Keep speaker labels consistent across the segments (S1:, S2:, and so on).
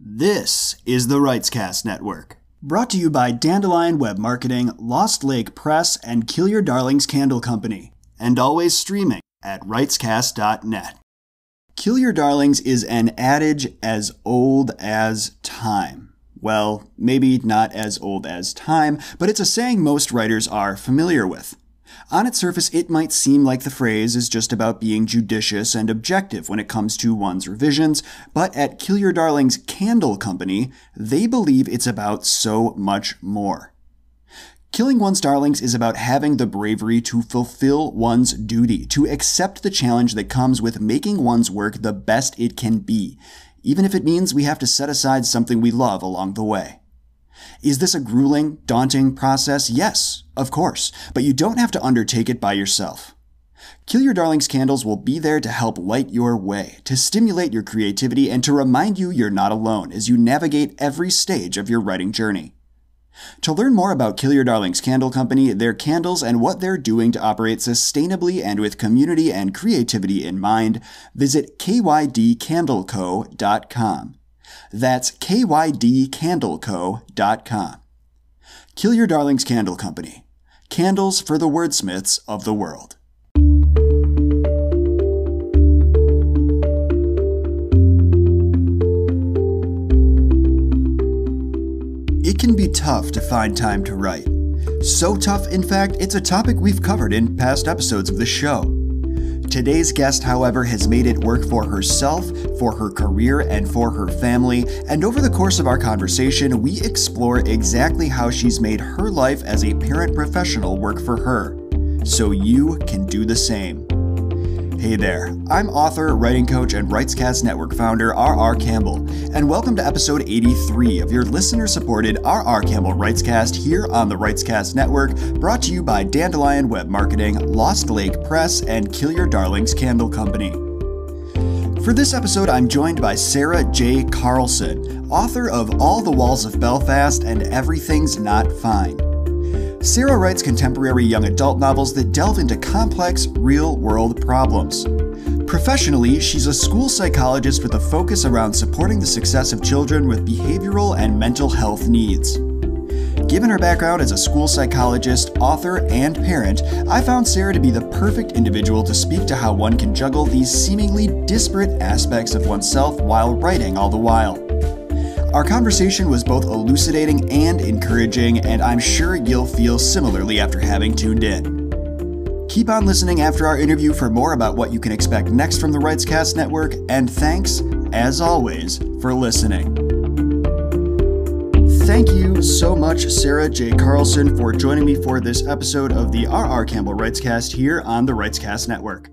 S1: This is the Writescast Network, brought to you by Dandelion Web Marketing, Lost Lake Press, and Kill Your Darlings Candle Company, and always streaming at writescast.net. Kill Your Darlings is an adage as old as time. Well, maybe not as old as time, but it's a saying most writers are familiar with. On its surface, it might seem like the phrase is just about being judicious and objective when it comes to one's revisions, but at Kill Your Darlings Candle Company, they believe it's about so much more. Killing one's darlings is about having the bravery to fulfill one's duty, to accept the challenge that comes with making one's work the best it can be, even if it means we have to set aside something we love along the way. Is this a grueling, daunting process? Yes, of course, but you don't have to undertake it by yourself. Kill Your Darlings candles will be there to help light your way, to stimulate your creativity, and to remind you you're not alone as you navigate every stage of your writing journey. To learn more about Kill Your Darlings Candle Company, their candles, and what they're doing to operate sustainably and with community and creativity in mind, visit kydcandleco.com. That's kydcandleco.com. Kill Your Darlings Candle Company. Candles for the wordsmiths of the world. It can be tough to find time to write. So tough, in fact, it's a topic we've covered in past episodes of the show. Today's guest, however, has made it work for herself, for her career, and for her family, and over the course of our conversation, we explore exactly how she's made her life as a parent professional work for her, so you can do the same. Hey there, I'm author, writing coach, and Writescast Network founder R.R. Campbell, and welcome to episode 83 of your listener-supported R.R. Campbell Writescast here on the Writescast Network, brought to you by Dandelion Web Marketing, Lost Lake Press, and Kill Your Darlings Candle Company. For this episode, I'm joined by Sarah J. Carlson, author of All the Walls of Belfast and Everything's Not Fine. Sarah writes contemporary young adult novels that delve into complex, real-world problems. Professionally, she's a school psychologist with a focus around supporting the success of children with behavioral and mental health needs. Given her background as a school psychologist, author, and parent, I found Sarah to be the perfect individual to speak to how one can juggle these seemingly disparate aspects of oneself while writing all the while. Our conversation was both elucidating and encouraging, and I'm sure you'll feel similarly after having tuned in. Keep on listening after our interview for more about what you can expect next from the Writescast Network, and thanks, as always, for listening. Thank you so much, Sarah J. Carlson, for joining me for this episode of the R.R. Campbell Writescast here on the Writescast Network.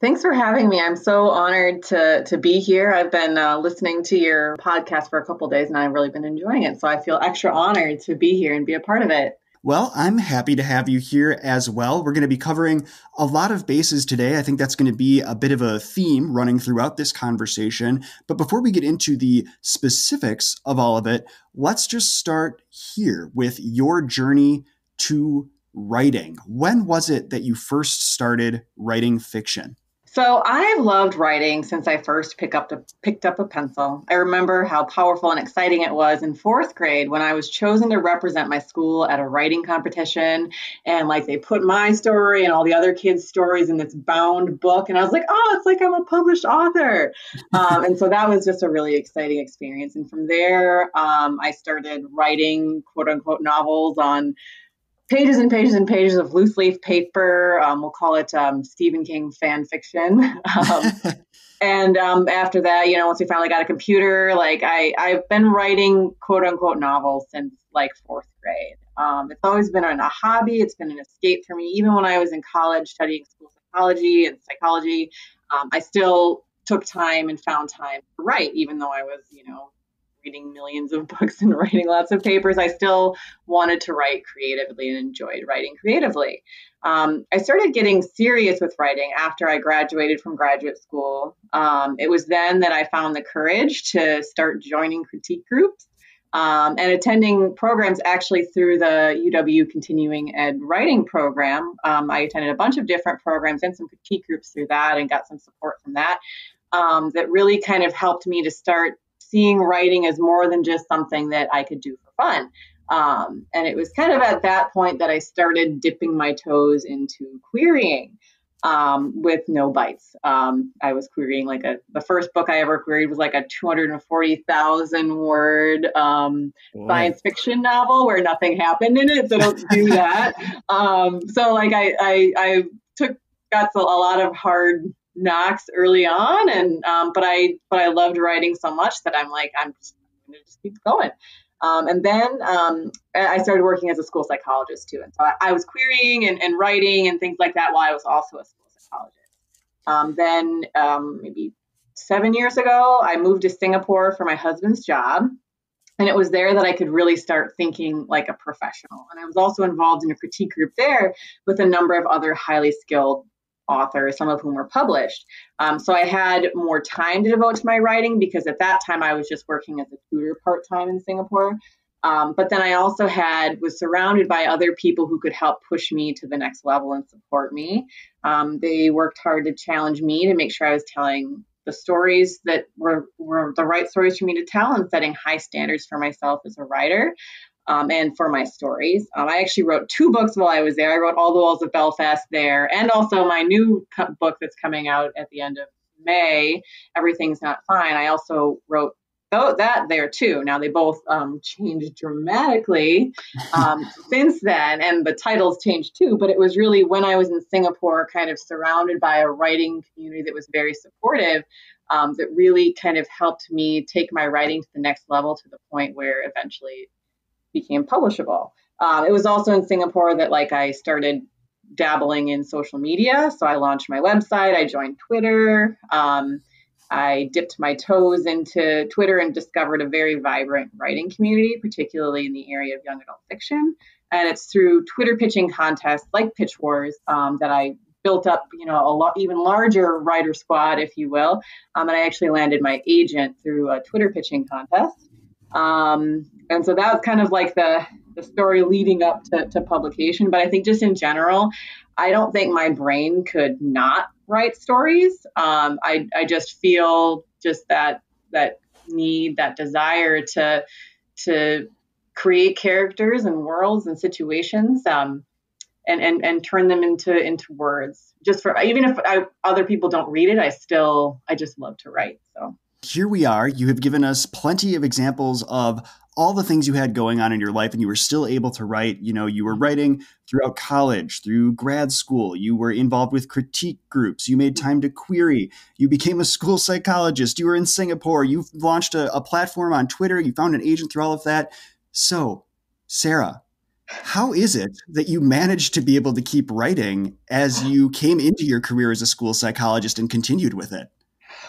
S2: Thanks for having me. I'm so honored to be here. I've been listening to your podcast for a couple of days and I've really been enjoying it. So I feel extra honored to be here and be a part of it.
S1: Well, I'm happy to have you here as well. We're going to be covering a lot of bases today. I think that's going to be a bit of a theme running throughout this conversation. But before we get into the specifics of all of it, let's just start here with your journey to writing. When was it that you first started writing fiction?
S2: So I've loved writing since I first picked up a pencil. I remember how powerful and exciting it was in fourth grade when I was chosen to represent my school at a writing competition. And they put my story and all the other kids' stories in this bound book. And I was like, oh, it's like I'm a published author. And so that was just a really exciting experience. And from there, I started writing quote unquote novels on pages and pages and pages of loose leaf paper. We'll call it Stephen King fan fiction. And after that, once we finally got a computer, I've been writing quote unquote novels since fourth grade. It's always been a hobby. It's been an escape for me. Even when I was in college studying school psychology and psychology, I still took time and found time to write, even though I was, reading millions of books and writing lots of papers. I still wanted to write creatively and enjoyed writing creatively. I started getting serious with writing after I graduated from graduate school. It was then that I found the courage to start joining critique groups and attending programs actually through the UW Continuing Ed Writing Program. I attended a bunch of different programs and some critique groups through that and got some support from that, that really kind of helped me to start seeing writing as more than just something that I could do for fun. And it was kind of at that point that I started dipping my toes into querying with no bites. I was querying the first book I ever queried was like a 240,000 word science fiction novel where nothing happened in it. So don't do that. So like I got a lot of hard knocks early on, and but I loved writing so much that I'm going to just keep going. And then I started working as a school psychologist too. And so I was querying and writing and things like that while I was also a school psychologist. Then maybe 7 years ago, I moved to Singapore for my husband's job. And it was there that I could really start thinking like a professional. And I was also involved in a critique group there with a number of other highly skilled authors, some of whom were published. So I had more time to devote to my writing because at that time I was just working as a tutor part-time in Singapore. But then I also was surrounded by other people who could help push me to the next level and support me. They worked hard to challenge me to make sure I was telling the stories that were the right stories for me to tell and setting high standards for myself as a writer. And for my stories. I actually wrote 2 books while I was there. I wrote All the Walls of Belfast there, and also my new book that's coming out at the end of May, Everything's Not Fine. I also wrote that there too. Now they both changed dramatically since then, and the titles changed too, but it was really when I was in Singapore, kind of surrounded by a writing community that was very supportive, that really kind of helped me take my writing to the next level to the point where eventually became publishable. It was also in Singapore that I started dabbling in social media. So I launched my website, I joined Twitter. I dipped my toes into Twitter and discovered a very vibrant writing community, particularly in the area of young adult fiction. And it's through Twitter pitching contests like Pitch Wars that I built up, a even larger writer squad, if you will. And I actually landed my agent through a Twitter pitching contest. And so that was kind of like the story leading up to publication. But I think just in general, I don't think my brain could not write stories. I just feel just that need, that desire to create characters and worlds and situations, and turn them into words. Just for even if other people don't read it, I just love to write. So.
S1: Here we are. You have given us plenty of examples of all the things you had going on in your life, and you were still able to write. You were writing throughout college, through grad school. You were involved with critique groups. You made time to query. You became a school psychologist. You were in Singapore. You launched a platform on Twitter. You found an agent through all of that. So, Sarah, how is it that you managed to be able to keep writing as you came into your career as a school psychologist and continued with it?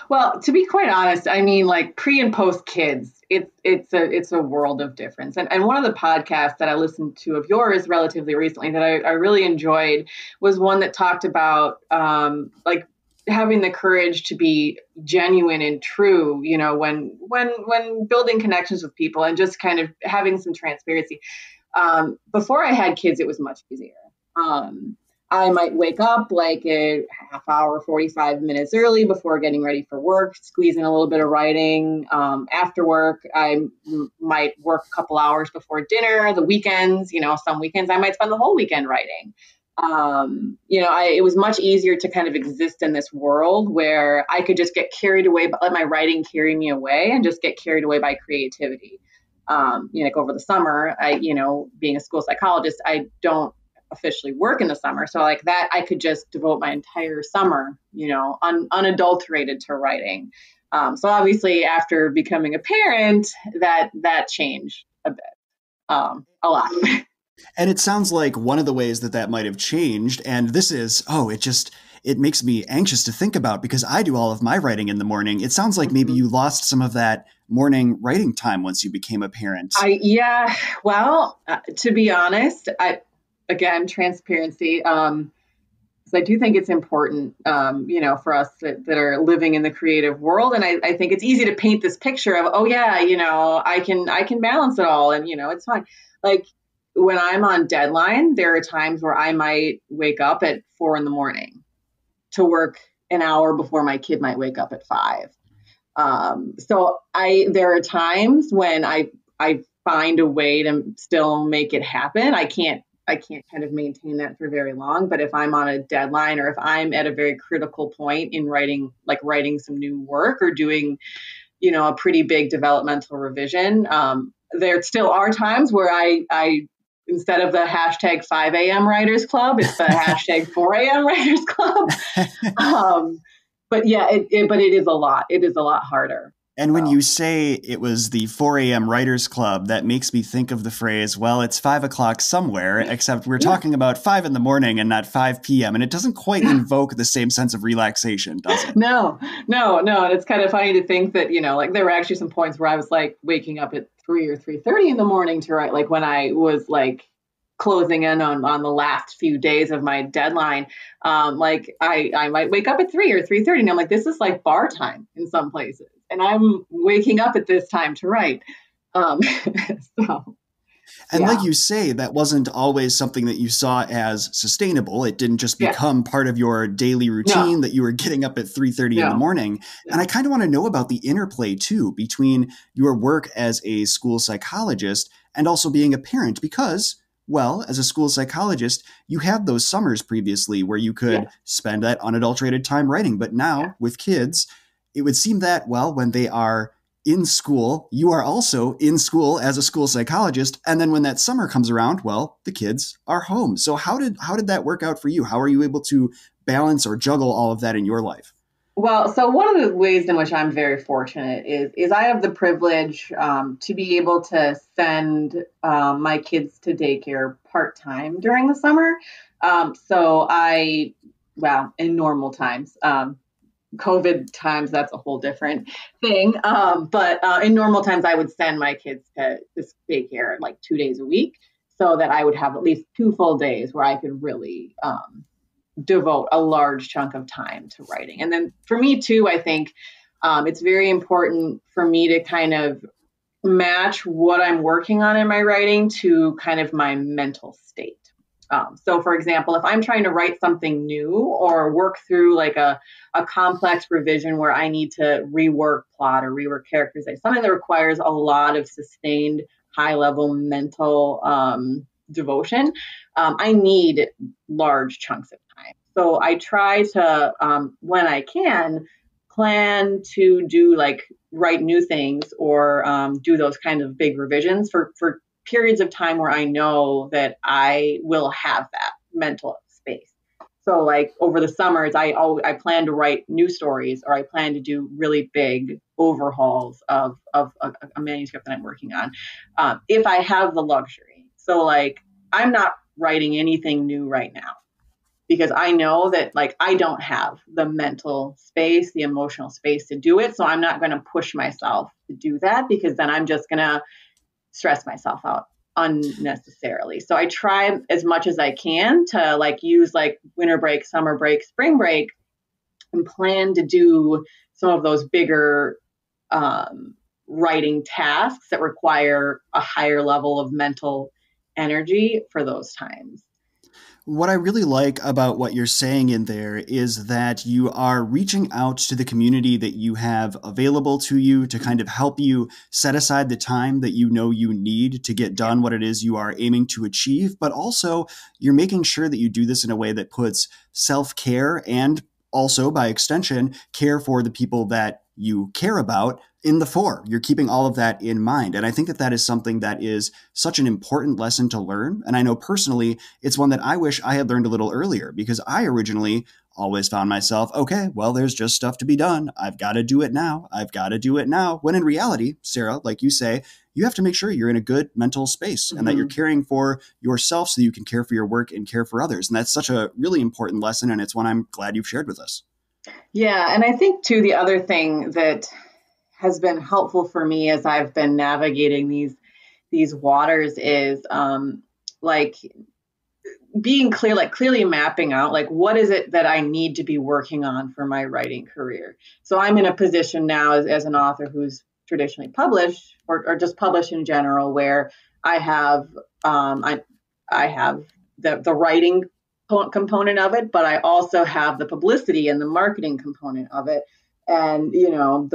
S2: Well, to be quite honest, I mean, pre and post kids, it's a world of difference. And one of the podcasts that I listened to of yours relatively recently that I really enjoyed was one that talked about having the courage to be genuine and true, when building connections with people and just kind of having some transparency. Before I had kids, it was much easier. I might wake up a half hour, 45 minutes early before getting ready for work, squeeze in a little bit of writing. After work, I might work a couple hours before dinner. The weekends, some weekends I might spend the whole weekend writing. It was much easier to kind of exist in this world where I could just get carried away, but let my writing carry me away and just get carried away by creativity. Over the summer, being a school psychologist, I don't officially work in the summer. So that, I could just devote my entire summer, unadulterated to writing. So obviously after becoming a parent, that changed a bit, a lot.
S1: And it sounds like one of the ways that might have changed, and this is, it makes me anxious to think about because I do all of my writing in the morning. It sounds like maybe you lost some of that morning writing time once you became a parent.
S2: To be honest, again, transparency. So I do think it's important, for us that are living in the creative world. And I think it's easy to paint this picture of, I can balance it all and, it's fine. When I'm on deadline, there are times where I might wake up at 4 a.m. to work an hour before my kid might wake up at 5. There are times when I find a way to still make it happen. I can't kind of maintain that for very long, but if I'm on a deadline or if I'm at a very critical point in writing some new work or doing, a pretty big developmental revision, there still are times where I instead of the hashtag 5 a.m. Writers Club, it's the hashtag 4 a.m. Writers Club. But yeah, but it is a lot. It is a lot harder.
S1: And when you say it was the 4 a.m. Writers Club, that makes me think of the phrase, well, it's 5 o'clock somewhere, except we're talking about 5 in the morning and not 5 p.m. And it doesn't quite invoke the same sense of relaxation, does it?
S2: No. And it's kind of funny to think that, there were actually some points where I was like waking up at 3 or 3:30 in the morning to write, like when I was like closing in on the last few days of my deadline. I might wake up at 3 or 3:30 and I'm like, this is like bar time in some places. And I'm waking up at this time to write.
S1: Like you say, that wasn't always something that you saw as sustainable. It didn't just become part of your daily routine that you were getting up at 3:30 in the morning. And I kind of want to know about the interplay too between your work as a school psychologist and also being a parent, because, well, as a school psychologist, you had those summers previously where you could spend that unadulterated time writing. But now with kids, it would seem that, well, when they are in school, you are also in school as a school psychologist. And then when that summer comes around, well, the kids are home. So how did that work out for you? How are you able to balance or juggle all of that in your life?
S2: Well, so one of the ways in which I'm very fortunate is I have the privilege to be able to send my kids to daycare part-time during the summer. In normal times, COVID times, that's a whole different thing. But in normal times, I would send my kids to this daycare like 2 days a week so that I would have at least 2 full days where I could really devote a large chunk of time to writing. And then for me too, I think it's very important for me to kind of match what I'm working on in my writing to kind of my mental state. So for example, if I'm trying to write something new or work through like a complex revision where I need to rework plot or rework characters, something that requires a lot of sustained high level mental devotion, I need large chunks of time. So I try to, when I can, plan to do like write new things or do those kind of big revisions for periods of time where I know that I will have that mental space. So like over the summers, I plan to write new stories or I plan to do really big overhauls of a manuscript that I'm working on if I have the luxury. So like I'm not writing anything new right now because I know that like I don't have the mental space, the emotional space to do it. So I'm not going to push myself to do that because then I'm just going to stress myself out unnecessarily. So I try as much as I can to like use like winter break, summer break, spring break, and plan to do some of those bigger writing tasks that require a higher level of mental energy for those times.
S1: What I really like about what you're saying in there is that you are reaching out to the community that you have available to you to kind of help you set aside the time that you know you need to get done what it is you are aiming to achieve, but also you're making sure that you do this in a way that puts self-care and also, by extension, care for the people that you care about in the fore. You're keeping all of that in mind. And I think that that is something that is such an important lesson to learn. And I know personally, it's one that I wish I had learned a little earlier because I originally always found myself, okay, well, there's just stuff to be done. I've got to do it now. I've got to do it now. When in reality, Sarah, like you say, you have to make sure you're in a good mental space and that you're caring for yourself so that you can care for your work and care for others. And that's such a really important lesson. And it's one I'm glad you've shared with us.
S2: Yeah. And I think too, the other thing that has been helpful for me as I've been navigating these waters is like being clear, like clearly mapping out like what is it that I need to be working on for my writing career. So I'm in a position now as an author who's traditionally published or just published in general, where I have I have the writing component of it, but I also have the publicity and the marketing component of it. And, you know,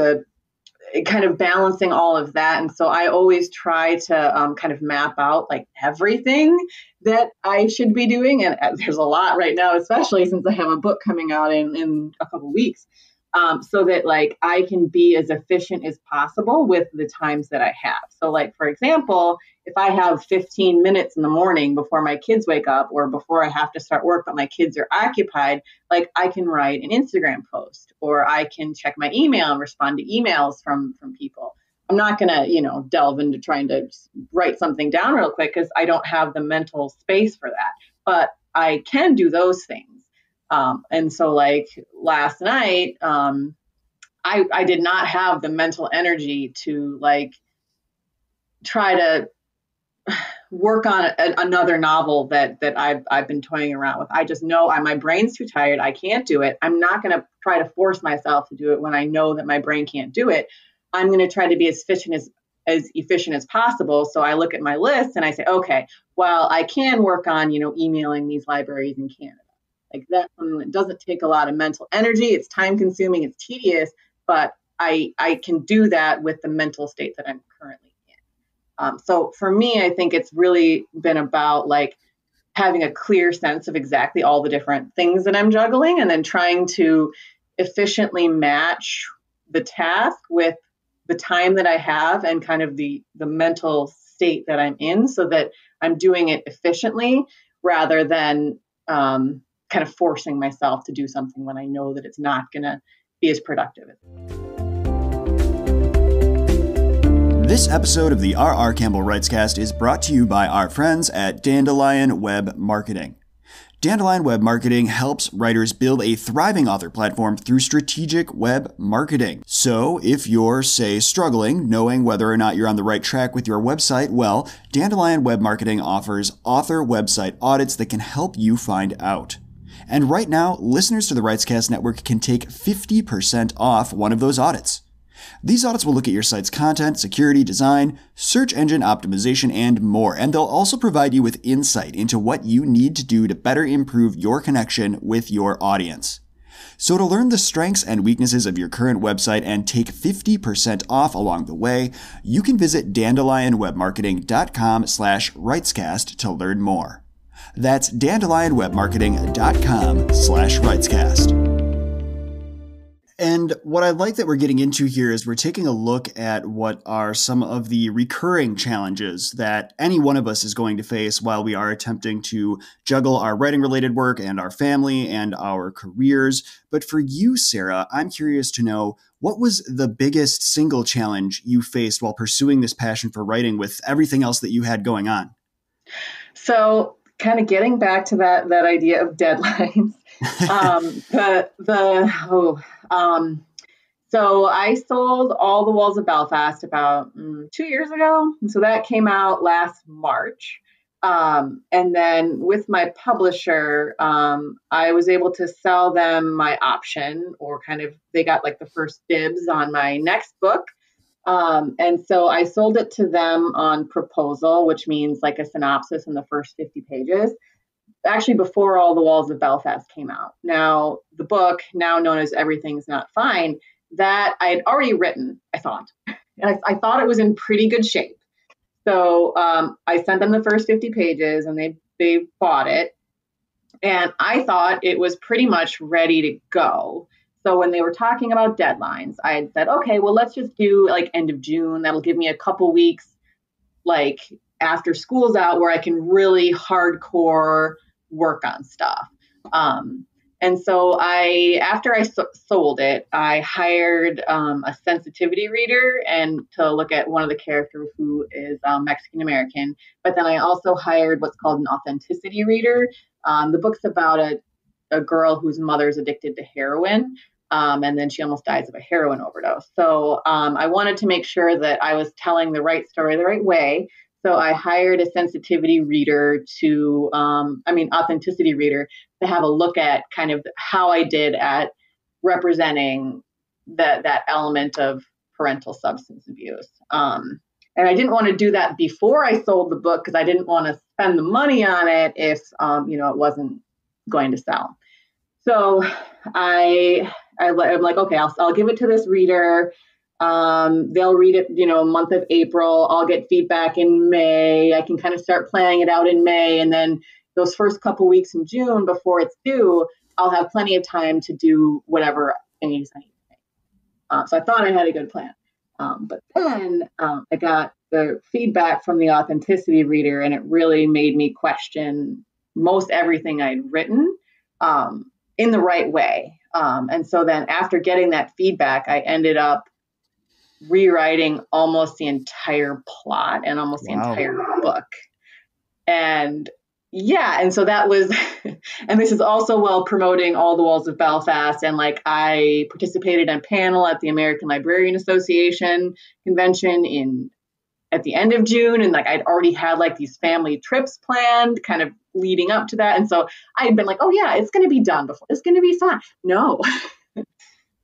S2: kind of balancing all of that. And so I always try to kind of map out like everything that I should be doing. And there's a lot right now, especially since I have a book coming out in a couple of weeks. So that like I can be as efficient as possible with the times that I have. So like, for example, if I have 15 minutes in the morning before my kids wake up or before I have to start work, but my kids are occupied, like I can write an Instagram post or I can check my email and respond to emails from people. I'm not going to, delve into trying to write something down real quick because I don't have the mental space for that, but I can do those things. And so like last night, I did not have the mental energy to like try to work on another novel that I've been toying around with. I just know my brain's too tired. I can't do it. I'm not going to try to force myself to do it when I know that my brain can't do it. I'm going to try to be as efficient as possible. So I look at my list and I say, okay, well, I can work on, emailing these libraries in Canada. Like that one doesn't take a lot of mental energy. It's time consuming. It's tedious, but I can do that with the mental state that I'm currently in. So for me, I think it's really been about like having a clear sense of exactly all the different things that I'm juggling and then trying to efficiently match the task with the time that I have and kind of the mental state that I'm in so that I'm doing it efficiently rather than kind of forcing myself to do something when I know that it's not going to be as productive.
S1: This episode of the R.R. Campbell Writescast is brought to you by our friends at Dandelion Web Marketing. Dandelion Web Marketing helps writers build a thriving author platform through strategic web marketing. So if you're, say, struggling knowing whether or not you're on the right track with your website, well, Dandelion Web Marketing offers author website audits that can help you find out. And right now, listeners to the Writescast Network can take 50% off one of those audits. These audits will look at your site's content, security, design, search engine optimization, and more, and they'll also provide you with insight into what you need to do to better improve your connection with your audience. So to learn the strengths and weaknesses of your current website and take 50% off along the way, you can visit dandelionwebmarketing.com/writescast to learn more. That's dandelionwebmarketing.com/writescast. And what I like that we're getting into here is we're taking a look at what are some of the recurring challenges that any one of us is going to face while we are attempting to juggle our writing-related work and our family and our careers. But for you, Sarah, I'm curious to know, what was the biggest single challenge you faced while pursuing this passion for writing with everything else that you had going on?
S2: So kind of getting back to that idea of deadlines. So I sold All the Walls of Belfast about 2 years ago. And so that came out last March. And then with my publisher, I was able to sell them my option, or kind of, they got like the first dibs on my next book. And so I sold it to them on proposal, which means like a synopsis in the first 50 pages. Actually, before All the Walls of Belfast came out. Now, the book, now known as Everything's Not Fine, that I had already written, I thought. And I thought it was in pretty good shape. So I sent them the first 50 pages and they bought it. And I thought it was pretty much ready to go. So when they were talking about deadlines, I had said, okay, well, let's just do like end of June. That'll give me a couple weeks, like after school's out, where I can really hardcore work on stuff. And so after I sold it, I hired a sensitivity reader and to look at one of the characters who is Mexican American. But then I also hired what's called an authenticity reader. The book's about a girl whose mother's addicted to heroin. And then she almost dies of a heroin overdose. So I wanted to make sure that I was telling the right story the right way. So I hired a sensitivity reader authenticity reader to have a look at kind of how I did at representing that element of parental substance abuse. And I didn't want to do that before I sold the book because I didn't want to spend the money on it if, it wasn't going to sell. So I'm like, okay, I'll give it to this reader. They'll read it, month of April. I'll get feedback in May. I can kind of start planning it out in May. And then those first couple weeks in June before it's due, I'll have plenty of time to do whatever I need to make. So I thought I had a good plan. But then I got the feedback from the authenticity reader, and it really made me question most everything I'd written in the right way. And so then after getting that feedback, I ended up rewriting almost the entire plot and almost the entire book. And and so that was, and this is also while promoting All the Walls of Belfast. And like, I participated in a panel at the American Librarian Association convention at the end of June. And like, I'd already had like these family trips planned kind of leading up to that. And so I had been like, oh yeah, it's going to be done before. It's going to be fun. No.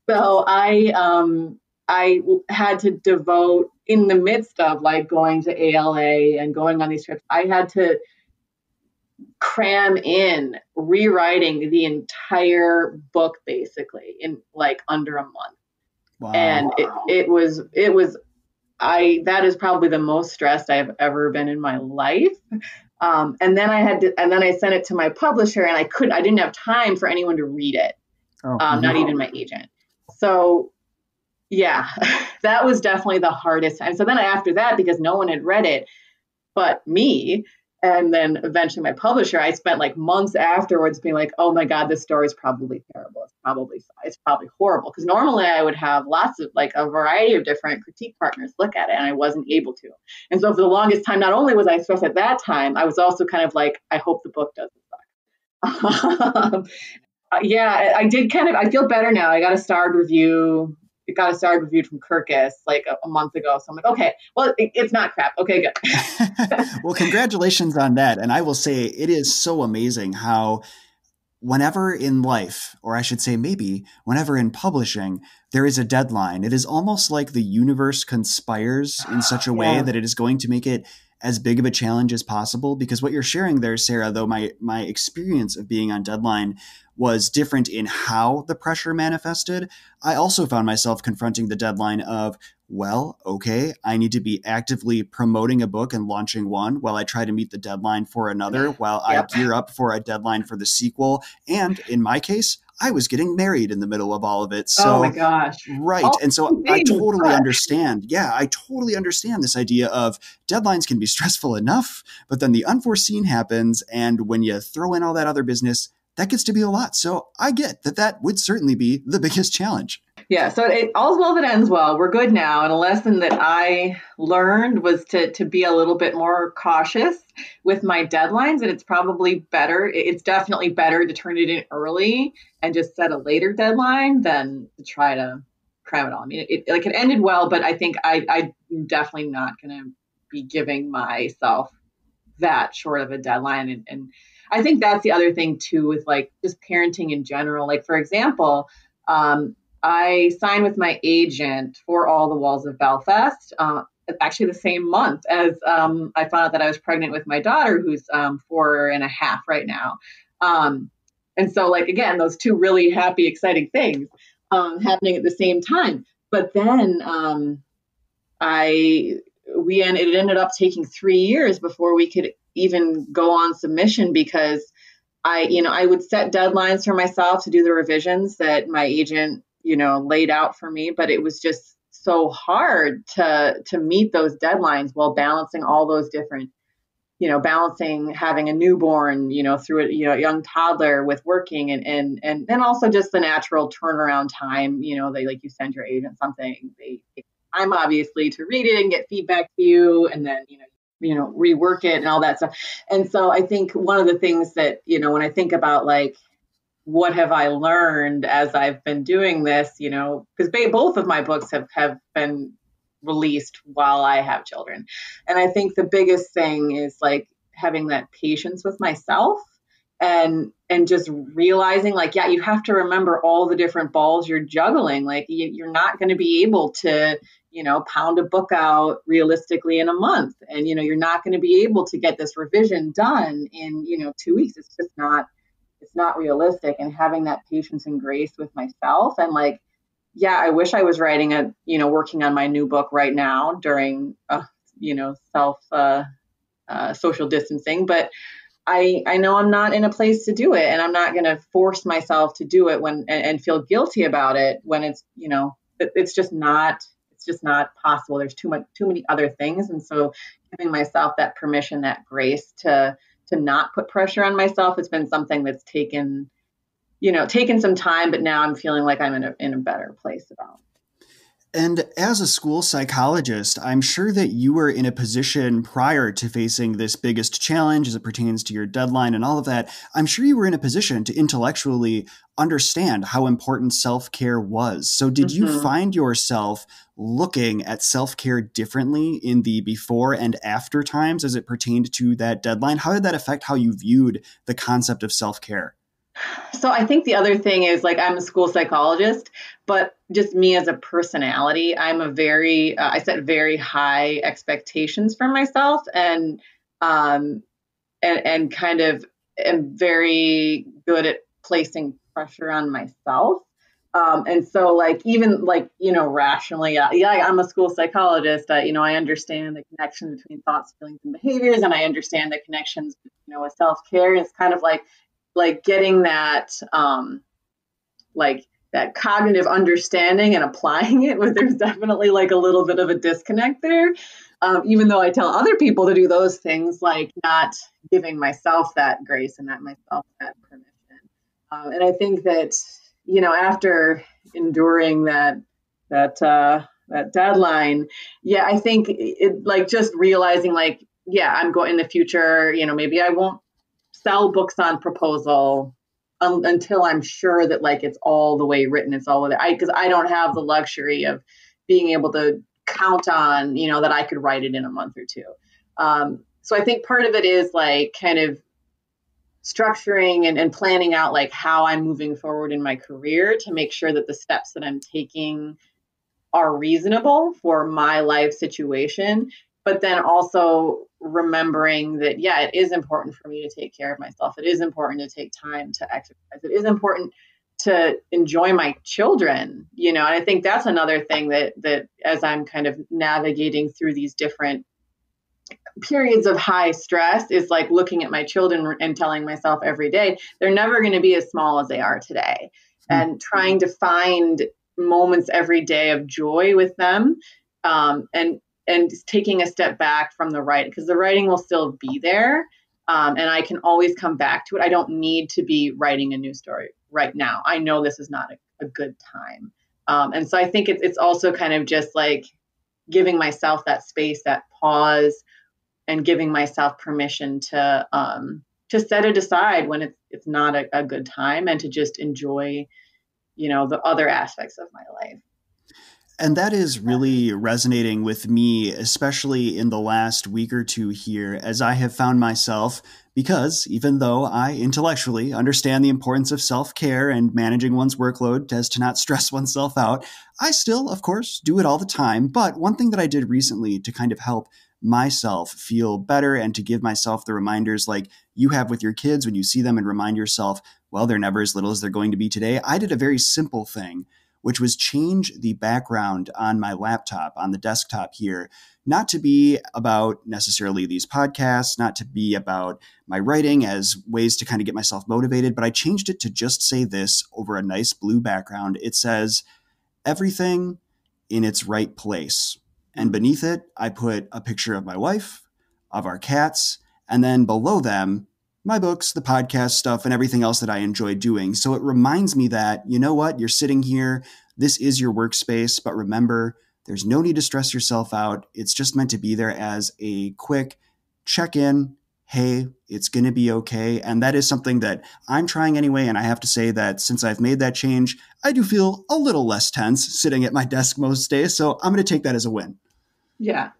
S2: So I had to devote, in the midst of like going to ALA and going on these trips, I had to cram in rewriting the entire book basically in like under a month. Wow. And that is probably the most stressed I've ever been in my life. And then I sent it to my publisher, and I didn't have time for anyone to read it. Not even my agent. So yeah, that was definitely the hardest time. So then after that, because no one had read it but me, and then eventually my publisher, I spent like months afterwards being like, oh my God, this story is probably terrible. It's probably horrible. Because normally I would have lots of like a variety of different critique partners look at it, and I wasn't able to. And so for the longest time, not only was I stressed at that time, I was also kind of like, I hope the book doesn't suck. I did I feel better now. I got a starred review. It got a starred review from Kirkus like a month ago. So I'm like, okay, well, it's not crap. Okay, good.
S1: Well, congratulations on that. And I will say it is so amazing how whenever in life, or I should say maybe whenever in publishing, there is a deadline, it is almost like the universe conspires in such a way that it is going to make it as big of a challenge as possible. Because what you're sharing there, Sarah, though my experience of being on deadline was different in how the pressure manifested, I also found myself confronting the deadline of, well, okay, I need to be actively promoting a book and launching one while I try to meet the deadline for another, while I gear up for a deadline for the sequel. And in my case, I was getting married in the middle of all of it. So,
S2: oh my gosh.
S1: Right. And so I totally understand. Yeah, I totally understand this idea of deadlines can be stressful enough, but then the unforeseen happens. And when you throw in all that other business, that gets to be a lot. So I get that would certainly be the biggest challenge.
S2: Yeah. So all's well that ends well. We're good now. And a lesson that I learned was to be a little bit more cautious with my deadlines. And it's probably better. It's definitely better to turn it in early and just set a later deadline than to try to cram it all. I mean, it ended well, but I think I'm definitely not going to be giving myself that short of a deadline. And I think that's the other thing too, with like just parenting in general. Like, for example, I signed with my agent for All the Walls of Belfast, actually the same month as I found out that I was pregnant with my daughter, who's 4.5 right now. And so like, again, those two really happy, exciting things happening at the same time. But then it ended up taking 3 years before we could even go on submission, because I would set deadlines for myself to do the revisions that my agent, laid out for me, but it was just so hard to meet those deadlines while balancing all those different, balancing having a newborn, through a young toddler with working and also just the natural turnaround time, they like you send your agent something, they take time obviously to read it and get feedback to you, and then, rework it and all that stuff. And so I think one of the things that, when I think about like, what have I learned as I've been doing this, because both of my books have been released while I have children. And I think the biggest thing is like having that patience with myself and just realizing like, you have to remember all the different balls you're juggling. Like you're not going to be able to, pound a book out realistically in a month. And, you're not going to be able to get this revision done in, 2 weeks. It's just not realistic. And having that patience and grace with myself and like yeah, I wish I was working on my new book right now during, self social distancing, but I know I'm not in a place to do it, and I'm not going to force myself to do it and feel guilty about it when it's just not possible. There's too many other things. And so giving myself that permission, that grace to not put pressure on myself, it's been something that's taken some time, but now I'm feeling like I'm in a better place about.
S1: And as a school psychologist, I'm sure that you were in a position prior to facing this biggest challenge as it pertains to your deadline and all of that. I'm sure you were in a position to intellectually understand how important self-care was. So did you find yourself looking at self-care differently in the before and after times as it pertained to that deadline? How did that affect how you viewed the concept of self-care?
S2: So I think the other thing is, like, I'm a school psychologist, but just me as a personality, I set very high expectations for myself, um, and kind of am very good at placing pressure on myself. And so, like, even like, rationally, yeah, I'm a school psychologist. I understand the connection between thoughts, feelings, and behaviors, and I understand the connections, with self-care. It's kind of like getting that, like that cognitive understanding and applying it, where there's definitely like a little bit of a disconnect there. Even though I tell other people to do those things, like not giving myself that grace and myself that permission. And I think that, after enduring that deadline, yeah, I think it, like, just realizing, like, yeah, I'm going in the future, maybe I won't sell books on proposal until I'm sure that, like, it's all the way written. It's all the way, because I don't have the luxury of being able to count on, that I could write it in a month or two. So I think part of it is, like, kind of structuring and planning out, like, how I'm moving forward in my career to make sure that the steps that I'm taking are reasonable for my life situation, but then also remembering that, yeah, it is important for me to take care of myself. It is important to take time to exercise. It is important to enjoy my children, and I think that's another thing that as I'm kind of navigating through these different periods of high stress, is like looking at my children and telling myself every day, they're never going to be as small as they are today, and trying to find moments every day of joy with them, and taking a step back from the writing, because the writing will still be there, and I can always come back to it. I don't need to be writing a new story right now. I know this is not a good time, and so I think it's also kind of just like giving myself that space, that pause, and giving myself permission to set it aside when it's not a good time, and to just enjoy, the other aspects of my life.
S1: And that is really resonating with me, especially in the last week or two here, as I have found myself, because even though I intellectually understand the importance of self-care and managing one's workload as to not stress oneself out, I still, of course, do it all the time. But one thing that I did recently to kind of help myself feel better and to give myself the reminders like you have with your kids when you see them, and remind yourself, well, they're never as little as they're going to be today. I did a very simple thing, which was change the background on my laptop, on the desktop here, not to be about necessarily these podcasts, not to be about my writing as ways to kind of get myself motivated, but I changed it to just say this over a nice blue background. It says, everything in its right place. And beneath it, I put a picture of my wife, of our cats, and then below them, my books, the podcast stuff, and everything else that I enjoy doing. So it reminds me that, you know what, you're sitting here, this is your workspace, but remember, there's no need to stress yourself out. It's just meant to be there as a quick check-in. Hey, it's going to be okay. And that is something that I'm trying anyway. And I have to say that since I've made that change, I do feel a little less tense sitting at my desk most days. So I'm going to take that as a win.
S2: Yeah.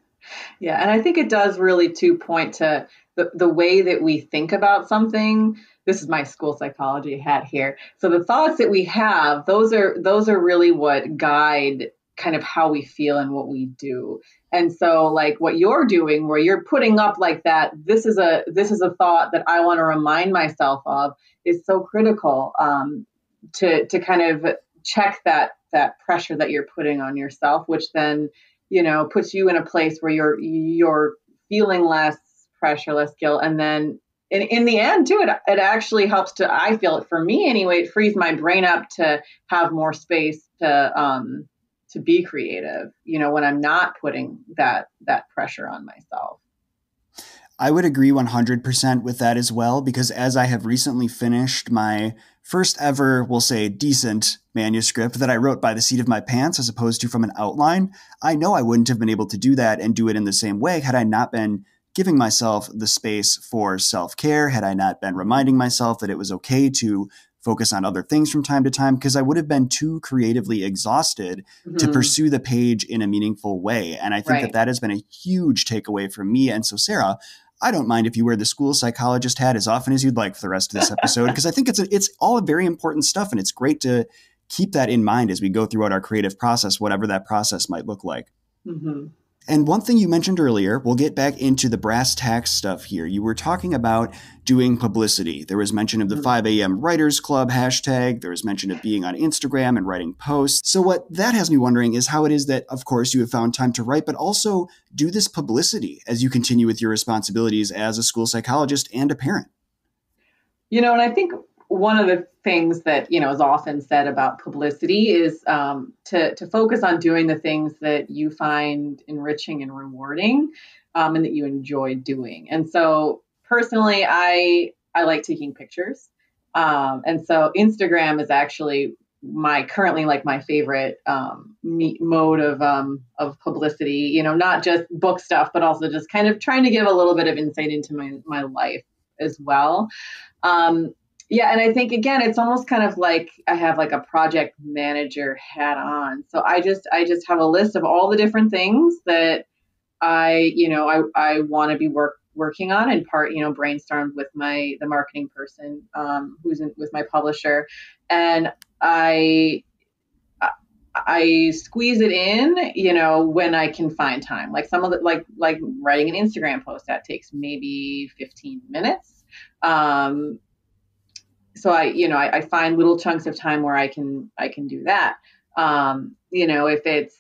S2: Yeah. And I think it does really, to point to the way that we think about something. This is my school psychology hat here. So the thoughts that we have, those are really what guide kind of how we feel and what we do. And so, like, what you're doing, where you're putting up like that, this is a thought that I want to remind myself of, is so critical, to kind of check that that pressure that you're putting on yourself, which then, puts you in a place where you're feeling less pressure, less guilt. And then in the end too, it actually helps I feel it, for me anyway, it frees my brain up to have more space to be creative, when I'm not putting that pressure on myself.
S1: I would agree 100% with that as well, because as I have recently finished my first ever, we'll say, decent manuscript that I wrote by the seat of my pants as opposed to from an outline, I know I wouldn't have been able to do that and do it in the same way had I not been giving myself the space for self-care, had I not been reminding myself that it was okay to focus on other things from time to time, because I would have been too creatively exhausted to pursue the page in a meaningful way. And I think that has been a huge takeaway from me. And so, Sarah, I don't mind if you wear the school psychologist hat as often as you'd like for the rest of this episode, because I think it's all very important stuff. And it's great to keep that in mind as we go throughout our creative process, whatever that process might look like. Mm-hmm. And one thing you mentioned earlier, we'll get back into the brass tacks stuff here. You were talking about doing publicity. There was mention of the 5 a.m. Writers Club hashtag. There was mention of being on Instagram and writing posts. So what that has me wondering is how it is that, of course, you have found time to write, but also do this publicity as you continue with your responsibilities as a school psychologist and a parent.
S2: And I think one of the things that, is often said about publicity is to focus on doing the things that you find enriching and rewarding, and that you enjoy doing. And so personally, I like taking pictures. And so Instagram is actually currently my favorite mode of publicity, not just book stuff, but also just kind of trying to give a little bit of insight into my life as well. Yeah. And I think, again, it's almost kind of like I have a project manager hat on. So I just have a list of all the different things that I want to be working on, and brainstormed with the marketing person, who's with my publisher. And I squeeze it in, when I can find time, like some of the, like writing an Instagram post that takes maybe 15 minutes. So I find little chunks of time where I can do that. If it's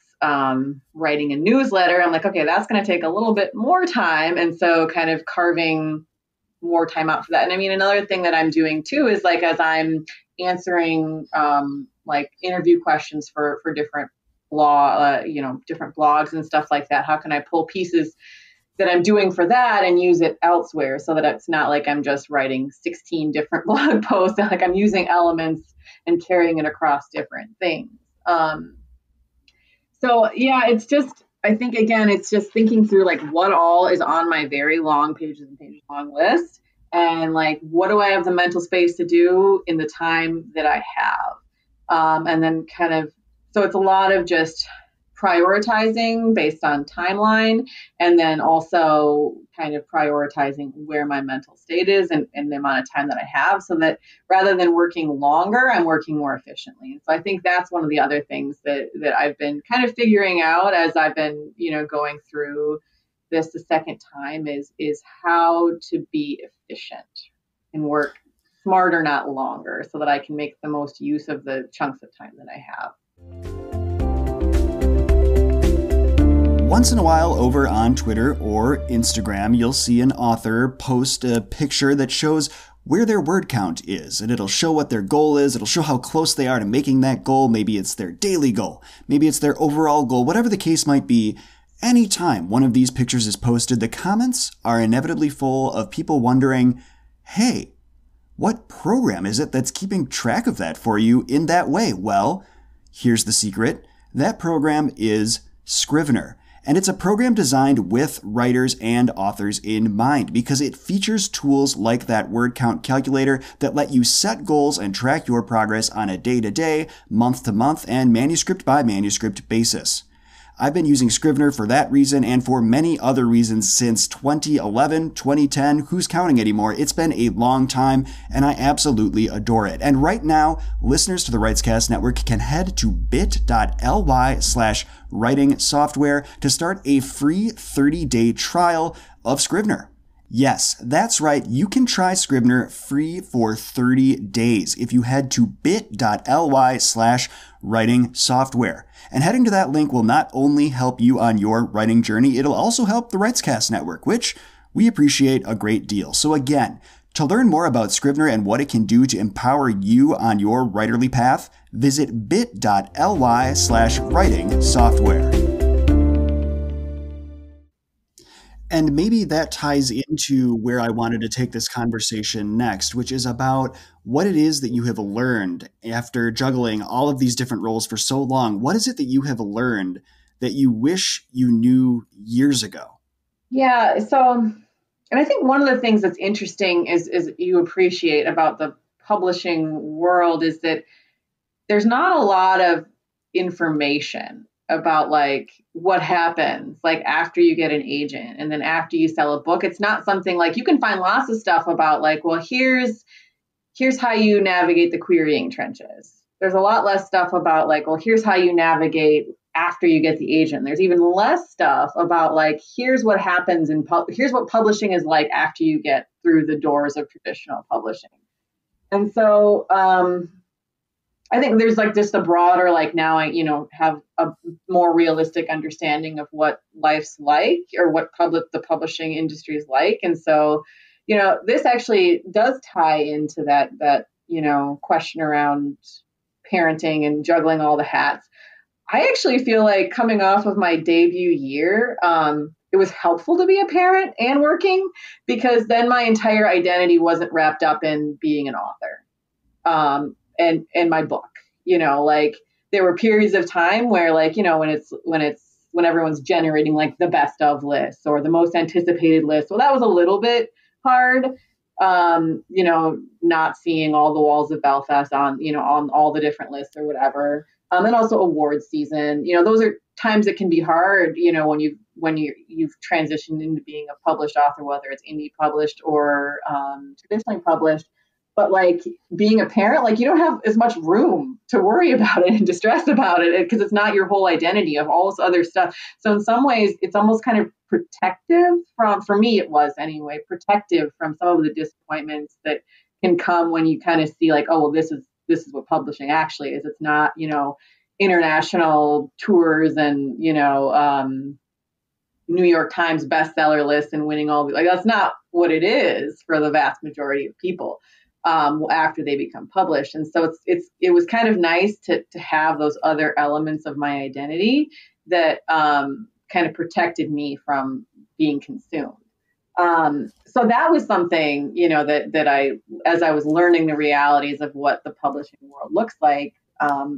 S2: writing a newsletter, I'm like, okay, that's going to take a little bit more time. And so kind of carving more time out for that. And I mean, another thing that I'm doing too is as I'm answering interview questions for different different blogs and stuff like that, how can I pull pieces that I'm doing for that and use it elsewhere, so that it's not like I'm just writing 16 different blog posts, like I'm using elements and carrying it across different things. So yeah, it's just, I think, again, it's just thinking through what all is on my very long pages and pages long list, and what do I have the mental space to do in the time that I have. And then so it's a lot of just prioritizing based on timeline, and then also kind of prioritizing where my mental state is and the amount of time that I have, so that rather than working longer, I'm working more efficiently. And so I think that's one of the other things that I've been kind of figuring out as I've been, going through this the second time is how to be efficient and work smarter, not longer, so that I can make the most use of the chunks of time that I have.
S1: Once in a while over on Twitter or Instagram, you'll see an author post a picture that shows where their word count is, and it'll show what their goal is. It'll show how close they are to making that goal. Maybe it's their daily goal. Maybe it's their overall goal. Whatever the case might be, anytime one of these pictures is posted, the comments are inevitably full of people wondering, hey, what program is it that's keeping track of that for you in that way? Well, here's the secret. That program is Scrivener. And it's a program designed with writers and authors in mind, because it features tools like that word count calculator that let you set goals and track your progress on a day-to-day, month-to-month, and manuscript-by-manuscript basis. I've been using Scrivener for that reason and for many other reasons since 2011, 2010, who's counting anymore? It's been a long time, and I absolutely adore it. And right now, listeners to the Writescast Network can head to bit.ly/writing software to start a free 30-day trial of Scrivener. Yes, that's right. You can try Scrivener free for 30 days if you head to bit.ly/writing software. And heading to that link will not only help you on your writing journey, it'll also help the Writescast network, which we appreciate a great deal. So again, to learn more about Scrivener and what it can do to empower you on your writerly path, visit bit.ly/writing software. And maybe that ties into where I wanted to take this conversation next, which is about what it is that you have learned after juggling all of these different roles for so long. What is it that you have learned that you wish you knew years ago?
S2: Yeah. So, and I think one of the things that's interesting is you appreciate about the publishing world is that there's not a lot of information about like what happens like after you get an agent and then after you sell a book. It's not something like you can find lots of stuff about like, well, here's how you navigate the querying trenches. There's a lot less stuff about like, well, here's how you navigate after you get the agent. There's even less stuff about like, here's what happens here's what publishing is like after you get through the doors of traditional publishing. And so, I think there's like just a broader, like now I, have a more realistic understanding of what life's like or what the publishing industry is like. And so, this actually does tie into that, question around parenting and juggling all the hats. I actually feel like coming off of my debut year, it was helpful to be a parent and working because then my entire identity wasn't wrapped up in being an author. And my book, like there were periods of time where like, when everyone's generating like the best of lists or the most anticipated list. Well, that was a little bit hard, not seeing all the walls of Belfast on all the different lists or whatever. And also awards season, those are times that can be hard, when you've transitioned into being a published author, whether it's indie published or traditionally published. But like being a parent, like you don't have as much room to worry about it and to stress about it because it's not your whole identity of all this other stuff. So in some ways, it's almost kind of protective for me, it was anyway, protective from some of the disappointments that can come when you kind of see like, oh, well, this is what publishing actually is. It's not, international tours and, New York Times bestseller list and winning all like that's not what it is for the vast majority of people. After they become published. And so it was kind of nice to have those other elements of my identity that kind of protected me from being consumed. So that was something, that I, as I was learning the realities of what the publishing world looks like,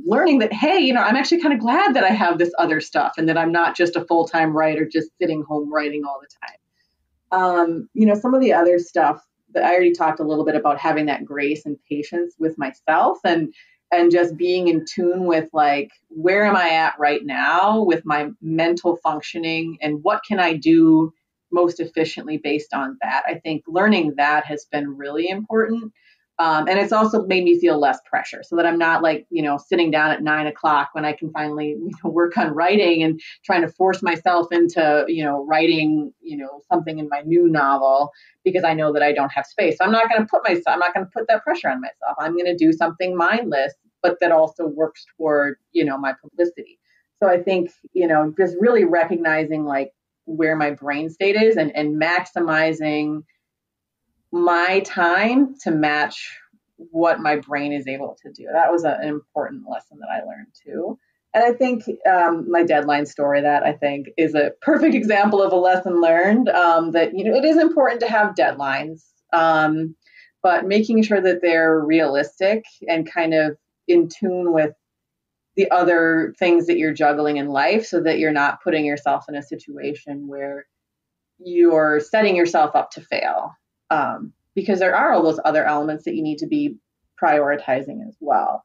S2: learning that, hey, I'm actually kind of glad that I have this other stuff and that I'm not just a full-time writer, just sitting home writing all the time. Some of the other stuff, I already talked a little bit about having that grace and patience with myself and just being in tune with like, where am I at right now with my mental functioning and what can I do most efficiently based on that? I think learning that has been really important. And it's also made me feel less pressure so that I'm not like, sitting down at 9:00 when I can finally work on writing and trying to force myself into, writing, something in my new novel because I know that I don't have space. So I'm not going to put that pressure on myself. I'm going to do something mindless, but that also works toward, my publicity. So I think, just really recognizing like where my brain state is and maximizing my time to match what my brain is able to do. That was an important lesson that I learned too. And I think my deadline story, that I think is a perfect example of a lesson learned, that, it is important to have deadlines, but making sure that they're realistic and kind of in tune with the other things that you're juggling in life so that you're not putting yourself in a situation where you're setting yourself up to fail. Because there are all those other elements that you need to be prioritizing as well.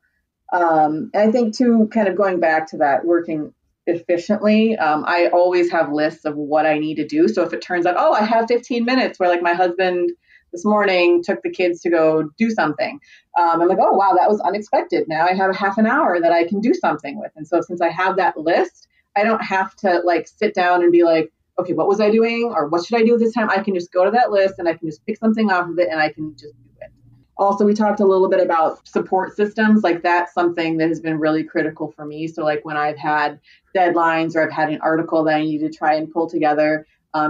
S2: And I think too, kind of going back to that working efficiently, I always have lists of what I need to do. So if it turns out, I have 15 minutes where like my husband this morning took the kids to go do something. I'm like, oh, wow, that was unexpected. Now I have a half an hour that I can do something with. And so since I have that list, I don't have to like sit down and be like, okay, what was I doing or what should I do this time? I can just go to that list and I can just pick something off of it and I can just do it. Also, we talked a little bit about support systems. Like that's something that has been really critical for me. So like when I've had deadlines or I've had an article that I need to try and pull together,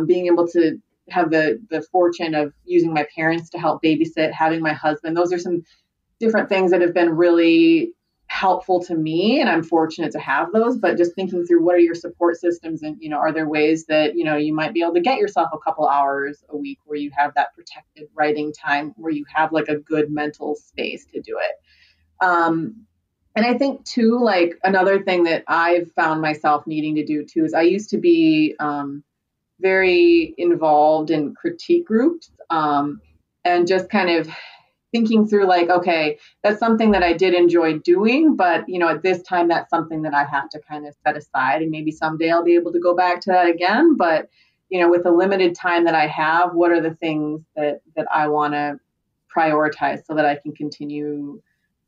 S2: being able to have the fortune of using my parents to help babysit, having my husband, those are some different things that have been really helpful to me, and I'm fortunate to have those. But just thinking through what are your support systems, and are there ways that you might be able to get yourself a couple hours a week where you have that protected writing time, where you have like a good mental space to do it. And I think too, like another thing that I've found myself needing to do too is I used to be very involved in critique groups, and just kind of thinking through like, okay, that's something that I did enjoy doing, but at this time, that's something that I have to kind of set aside, and maybe someday I'll be able to go back to that again. But, with the limited time that I have, what are the things that I want to prioritize so that I can continue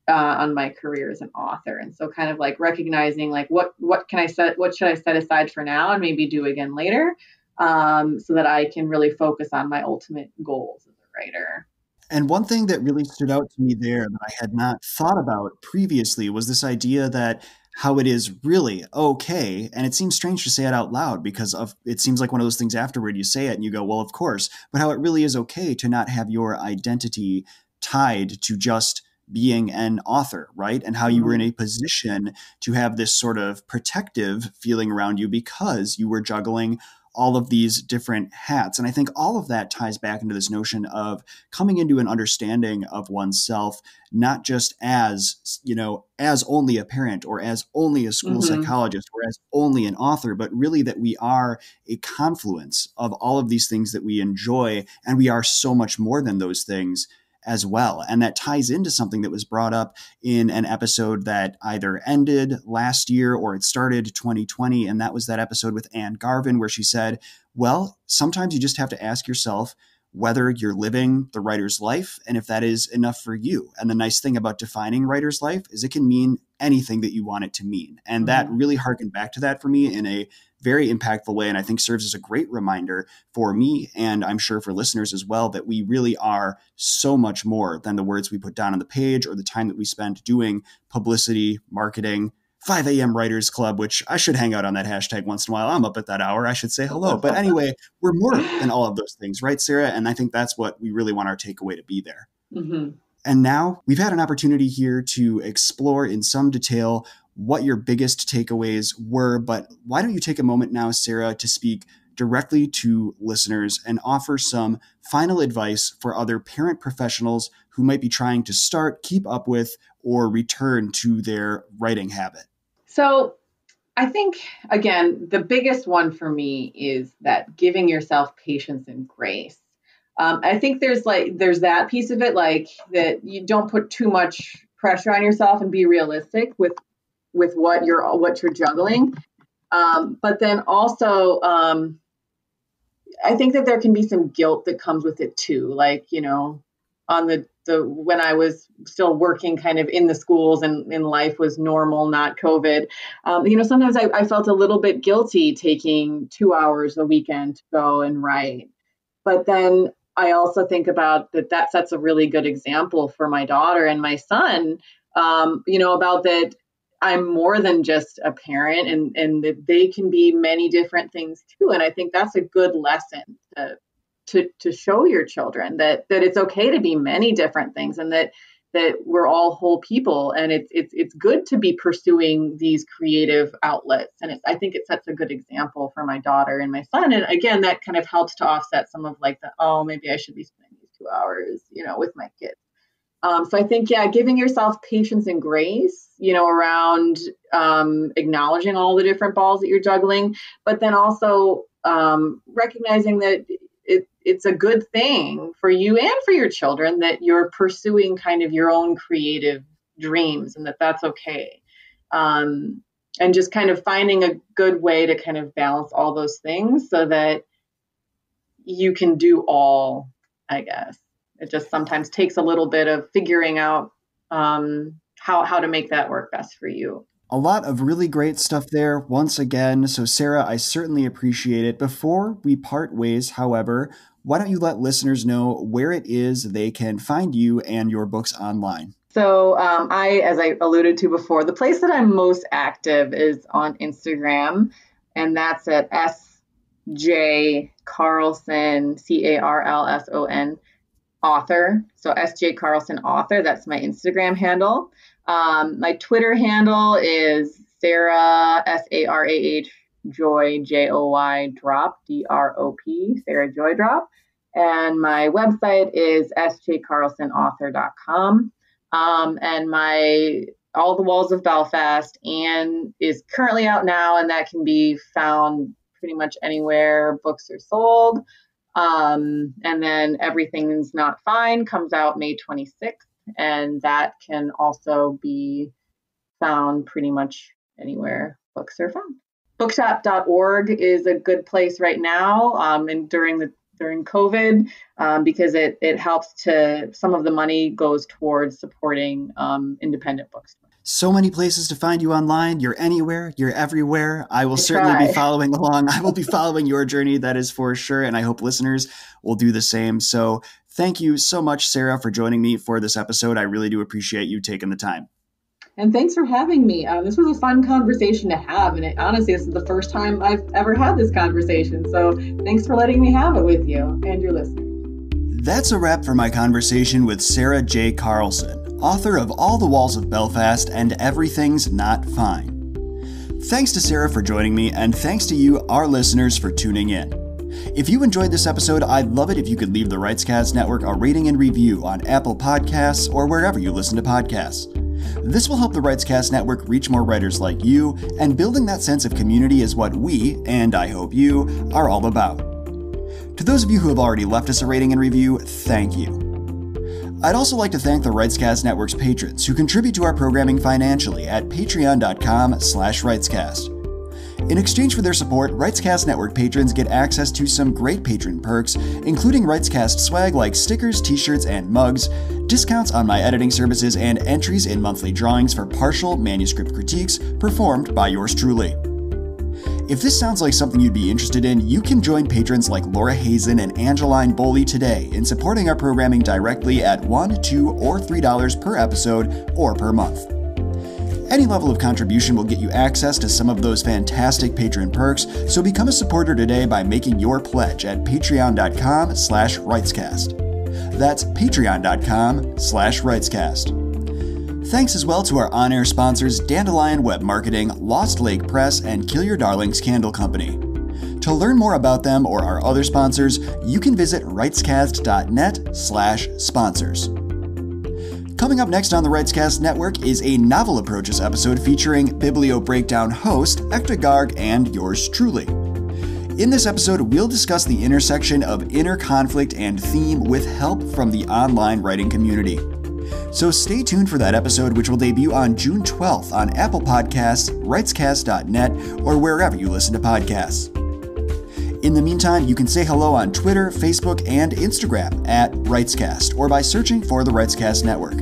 S2: on my career as an author? And so kind of like recognizing like, what should I set aside for now and maybe do again later, so that I can really focus on my ultimate goals as a writer.
S1: And one thing that really stood out to me there that I had not thought about previously was this idea that how it is really okay. And it seems strange to say it out loud because it seems like one of those things afterward you say it and you go, well, of course, but how it really is okay to not have your identity tied to just being an author, right? And how you were in a position to have this sort of protective feeling around you because you were juggling all of these different hats. And I think all of that ties back into this notion of coming into an understanding of oneself, not just as, as only a parent or as only a school psychologist or as only an author, but really that we are a confluence of all of these things that we enjoy. And we are so much more than those things as well. And that ties into something that was brought up in an episode that either ended last year or it started 2020. And that was that episode with Anne Garvin, where she said, well, sometimes you just have to ask yourself whether you're living the writer's life and if that is enough for you. And the nice thing about defining writer's life is it can mean anything that you want it to mean. And that really harkened back to that for me in a very impactful way. And I think serves as a great reminder for me, and I'm sure for listeners as well, that we really are so much more than the words we put down on the page or the time that we spend doing publicity, marketing, 5 a.m. Writers Club, which I should hang out on that hashtag once in a while. I'm up at that hour. I should say hello. But anyway, we're more than all of those things, right, Sarah? And I think that's what we really want our takeaway to be there. And now we've had an opportunity here to explore in some detail what your biggest takeaways were. But why don't you take a moment now, Sarah, to speak directly to listeners and offer some final advice for other parent professionals who might be trying to start, keep up with, or return to their writing habit?
S2: So I think, again, the biggest one for me is that giving yourself patience and grace. I think there's that piece of it, like that you don't put too much pressure on yourself and be realistic with what you're juggling. But then also, I think that there can be some guilt that comes with it too. Like, on the when I was still working kind of in the schools and in life was normal, not COVID, sometimes I felt a little bit guilty taking 2 hours a weekend to go and write. But then I also think about that sets a really good example for my daughter and my son, about that I'm more than just a parent and that they can be many different things too. And I think that's a good lesson to show your children that it's okay to be many different things and that we're all whole people. And it's good to be pursuing these creative outlets. And I think it sets a good example for my daughter and my son. And again, that kind of helps to offset some of like maybe I should be spending these 2 hours, with my kids. So I think, giving yourself patience and grace, around acknowledging all the different balls that you're juggling, but then also recognizing that it's a good thing for you and for your children that you're pursuing kind of your own creative dreams and that's okay. And just kind of finding a good way to kind of balance all those things so that you can do all, I guess. It just sometimes takes a little bit of figuring out how to make that work best for you.
S1: A lot of really great stuff there once again. So Sarah, I certainly appreciate it. Before we part ways, however, why don't you let listeners know where it is they can find you and your books online?
S2: So as I alluded to before, the place that I'm most active is on Instagram, and that's at SJ Carlson, Carlson author. So SJ Carlson author, that's my Instagram handle. My Twitter handle is Sarah, Sarah Joy, Joy Drop, Drop, Sarah Joy Drop. And my website is sjcarlsonauthor.com. And my All the Walls of Belfast and is currently out now, and that can be found pretty much anywhere books are sold. And then Everything's Not Fine comes out May 26th, and that can also be found pretty much anywhere books are found. Bookshop.org is a good place right now, and during COVID, because it helps to, some of the money goes towards supporting independent bookstores.
S1: So many places to find you online. You're anywhere. You're everywhere. I will certainly be following along. I will be following your journey, that is for sure. And I hope listeners will do the same. So thank you so much, Sarah, for joining me for this episode. I really do appreciate you taking the time.
S2: And thanks for having me. This was a fun conversation to have. And honestly, this is the first time I've ever had this conversation. So thanks for letting me have it with you and your listeners.
S1: That's a wrap for my conversation with Sarah J. Carlson, author of All the Walls of Belfast and Everything's Not Fine. Thanks to Sarah for joining me, and thanks to you, our listeners, for tuning in. If you enjoyed this episode, I'd love it if you could leave the Writescast Network a rating and review on Apple Podcasts or wherever you listen to podcasts. This will help the Writescast Network reach more writers like you, and building that sense of community is what we, and I hope you, are all about. To those of you who have already left us a rating and review, thank you. I'd also like to thank the Writescast Network's patrons who contribute to our programming financially at patreon.com/Writescast. In exchange for their support, Writescast Network patrons get access to some great patron perks, including Writescast swag like stickers, t-shirts, and mugs, discounts on my editing services, and entries in monthly drawings for partial manuscript critiques performed by yours truly. If this sounds like something you'd be interested in, you can join patrons like Laura Hazen and Angeline Boley today in supporting our programming directly at $1, $2, or $3 per episode or per month. Any level of contribution will get you access to some of those fantastic patron perks, so become a supporter today by making your pledge at patreon.com/Writescast. That's patreon.com/Writescast. Thanks as well to our on-air sponsors Dandelion Web Marketing, Lost Lake Press, and Kill Your Darlings Candle Company. To learn more about them or our other sponsors, you can visit writescast.net/sponsors. Coming up next on the Writescast Network is a Novel Approaches episode featuring Biblio Breakdown host Ekta Garg and yours truly. In this episode, we'll discuss the intersection of inner conflict and theme with help from the online writing community. So stay tuned for that episode, which will debut on June 12th on Apple Podcasts, Writescast.net, or wherever you listen to podcasts. In the meantime, you can say hello on Twitter, Facebook, and Instagram at Writescast, or by searching for the Writescast Network.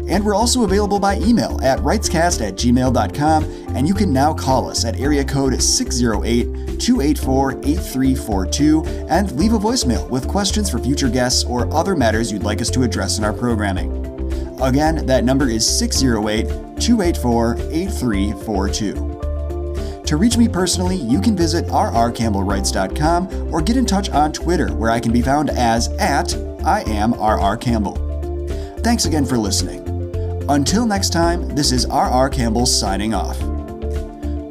S1: And we're also available by email at writescast@gmail.com, and you can now call us at area code 608-284-8342 and leave a voicemail with questions for future guests or other matters you'd like us to address in our programming. Again, that number is 608-284-8342. To reach me personally, you can visit rrcampbellwrites.com or get in touch on Twitter, where I can be found as @IamRRCampbell. Thanks again for listening. Until next time, this is R.R. Campbell signing off.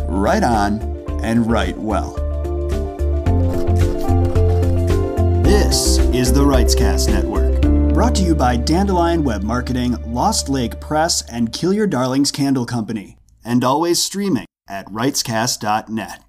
S1: Write on and write well. This is the Writescast Network, brought to you by Dandelion Web Marketing, Lost Lake Press, and Kill Your Darlings Candle Company, and always streaming at writescast.net.